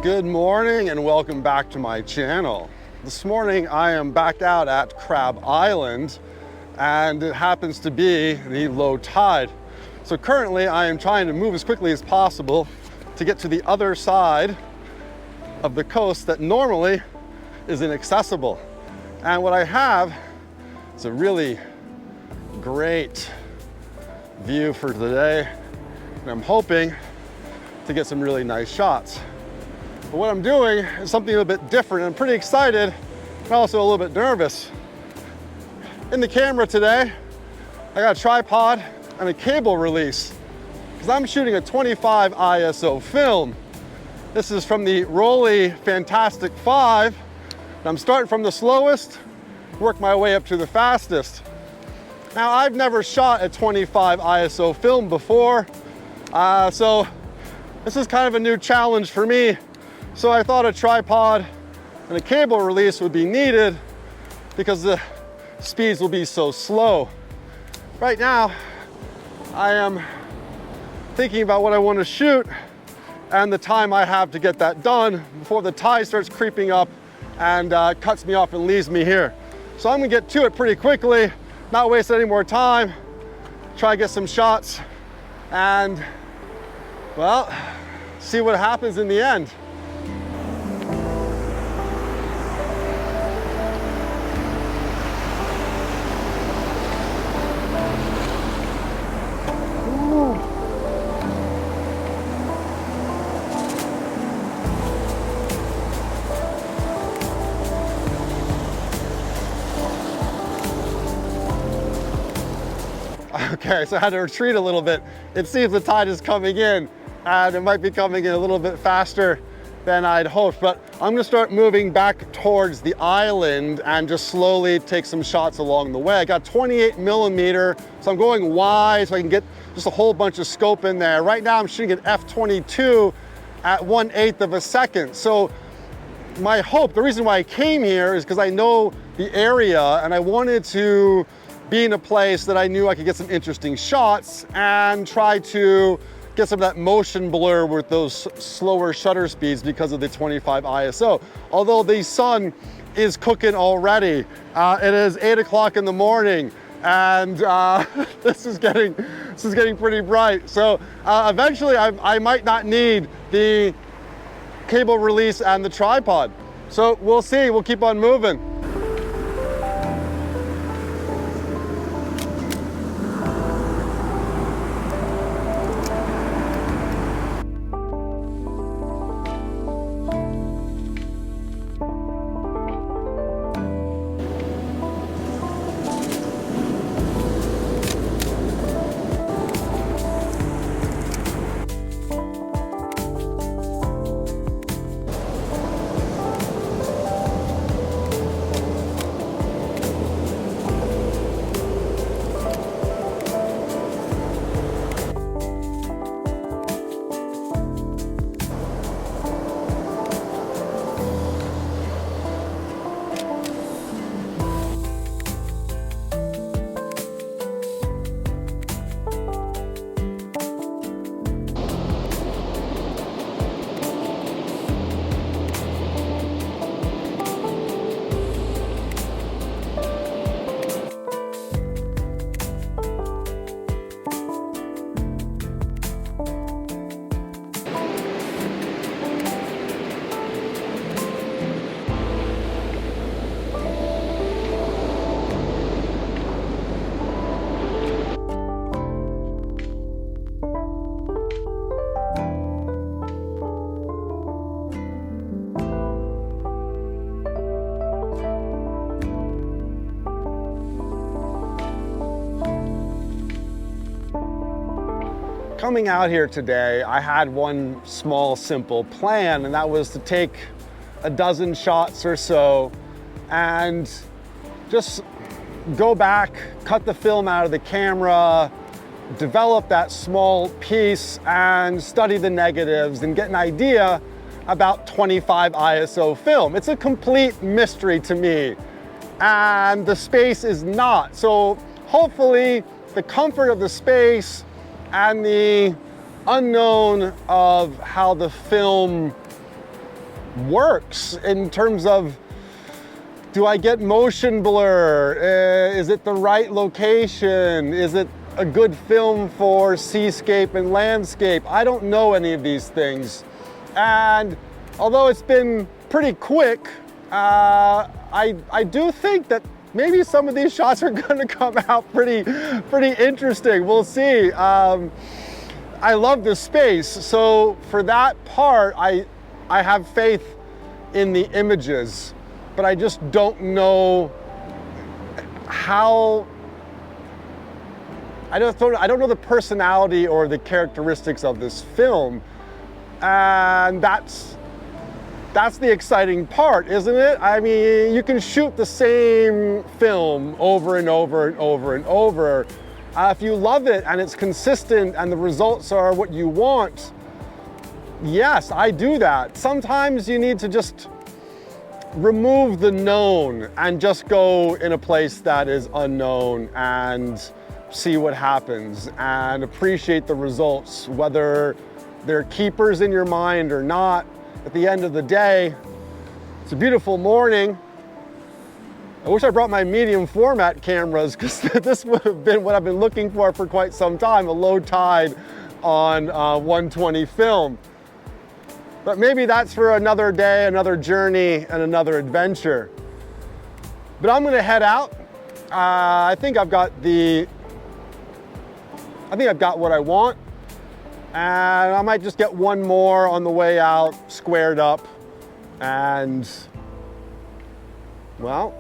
Good morning and welcome back to my channel. This morning I am back out at Crab Island and it happens to be the low tide. So currently I am trying to move as quickly as possible to get to the other side of the coast that normally is inaccessible. And what I have is a really great view for today. And I'm hoping to get some really nice shots. But what I'm doing is something a little bit different. I'm pretty excited, but also a little bit nervous. In the camera today, I got a tripod and a cable release because I'm shooting a 25 ISO film. This is from the Rollei Fantastic 5. I'm starting from the slowest, work my way up to the fastest. Now, I've never shot a 25 ISO film before, so this is kind of a new challenge for me. So I thought a tripod and a cable release would be needed because the speeds will be so slow. Right now, I am thinking about what I want to shoot and the time I have to get that done before the tide starts creeping up and cuts me off and leaves me here. So I'm gonna get to it pretty quickly, not waste any more time, try to get some shots and, well, see what happens in the end. Okay, so I had to retreat a little bit. It seems the tide is coming in and it might be coming in a little bit faster than I'd hoped, but I'm gonna start moving back towards the island and just slowly take some shots along the way. I got 28mm, so I'm going wide so I can get just a whole bunch of scope in there. Right now I'm shooting at f/22 at 1/8 of a second. So my hope, the reason why I came here is because I know the area and I wanted to be in a place that I knew I could get some interesting shots and try to get some of that motion blur with those slower shutter speeds because of the 25 ISO. Although the sun is cooking already. It is 8 o'clock in the morning and this is getting pretty bright. So eventually I might not need the cable release and the tripod. So we'll see, we'll keep on moving. Coming out here today, I had one small, simple plan, and that was to take a dozen shots or so and just go back, cut the film out of the camera, develop that small piece and study the negatives and get an idea about 25 ISO film. It's a complete mystery to me, and the space is not. So hopefully the comfort of the space and the unknown of how the film works in terms of, do I get motion blur? Is it the right location? Is it a good film for seascape and landscape? I don't know any of these things. And although it's been pretty quick, I do think that maybe some of these shots are gonna come out pretty interesting. We'll see. I love the space. So for that part, I have faith in the images, but I just don't know how, I don't know the personality or the characteristics of this film. And that's the exciting part, isn't it? I mean, you can shoot the same film over and over and over and over. If you love it and it's consistent and the results are what you want, yes, I do that. Sometimes you need to just remove the known and just go in a place that is unknown and see what happens and appreciate the results, whether they're keepers in your mind or not. At the end of the day, it's a beautiful morning. I wish I brought my medium format cameras, because this would have been what I've been looking for quite some time, a low tide on 120 film. But maybe that's for another day, another journey, and another adventure. But I'm gonna head out. I think I've got what I want. And I might just get one more on the way out, squared up, and, well,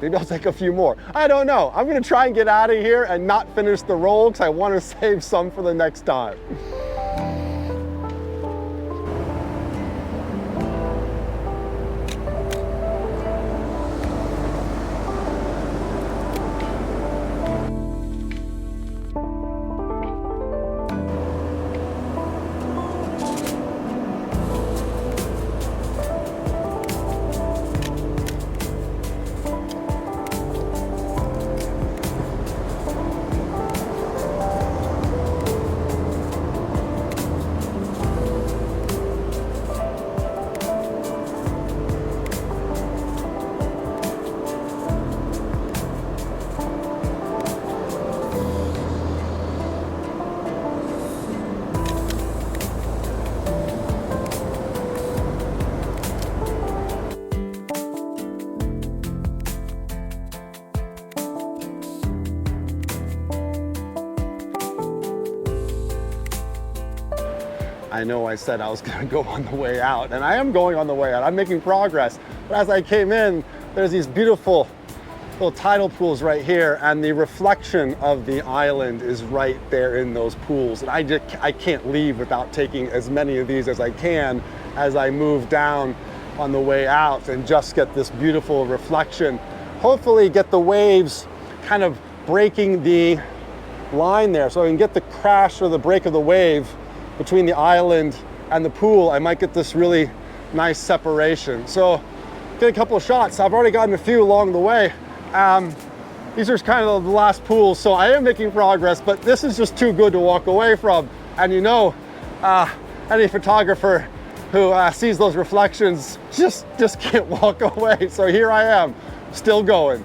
maybe I'll take a few more. I don't know. I'm gonna try and get out of here and not finish the roll, because I want to save some for the next time. I know I said I was gonna go on the way out, and I am going on the way out. I'm making progress. But as I came in, there's these beautiful little tidal pools right here, and the reflection of the island is right there in those pools. And I can't leave without taking as many of these as I can as I move down on the way out and just get this beautiful reflection. Hopefully get the waves kind of breaking the line there, so I can get the crash or the break of the wave between the island and the pool. I might get this really nice separation. So get a couple of shots. I've already gotten a few along the way. These are kind of the last pools, so I am making progress, but this is just too good to walk away from. And you know, any photographer who sees those reflections just can't walk away. So here I am, still going.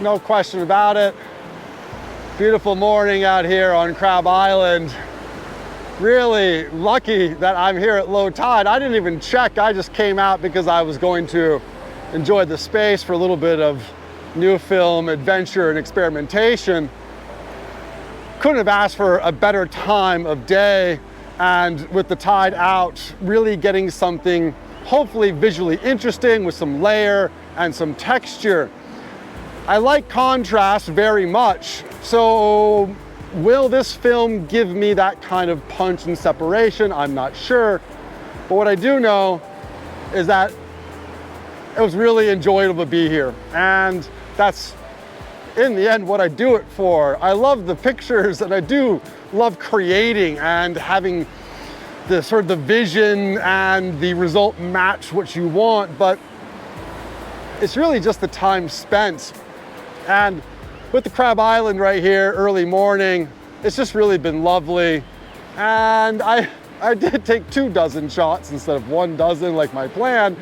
No question about it. Beautiful morning out here on Crab Island. Really lucky that I'm here at low tide. I didn't even check. I just came out because I was going to enjoy the space for a little bit of new film, adventure, and experimentation. Couldn't have asked for a better time of day, and with the tide out, really getting something hopefully visually interesting with some layer and some texture. I like contrast very much. So will this film give me that kind of punch and separation? I'm not sure. But what I do know is that it was really enjoyable to be here. And that's, in the end, what I do it for. I love the pictures, and I do love creating and having the sort of the vision and the result match what you want, but it's really just the time spent. And with the Crab Island right here, early morning, it's just really been lovely. And I did take 24 shots instead of 12 like my plan,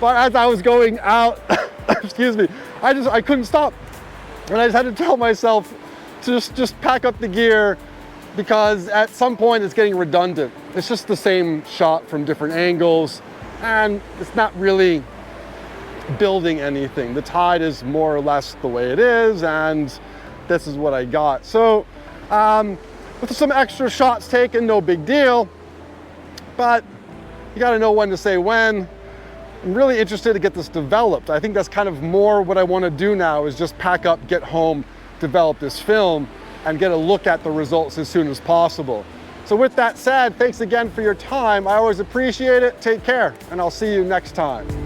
but as I was going out, excuse me, I couldn't stop. And I just had to tell myself to just pack up the gear, because at some point it's getting redundant. It's just the same shot from different angles, and it's not really building anything. The tide is more or less the way it is, and this is what I got. So with some extra shots taken, no big deal, but you gotta know when to say when. I'm really interested to get this developed. I think that's kind of more what I wanna do now, is just pack up, get home, develop this film, and get a look at the results as soon as possible. So with that said, thanks again for your time. I always appreciate it. Take care, and I'll see you next time.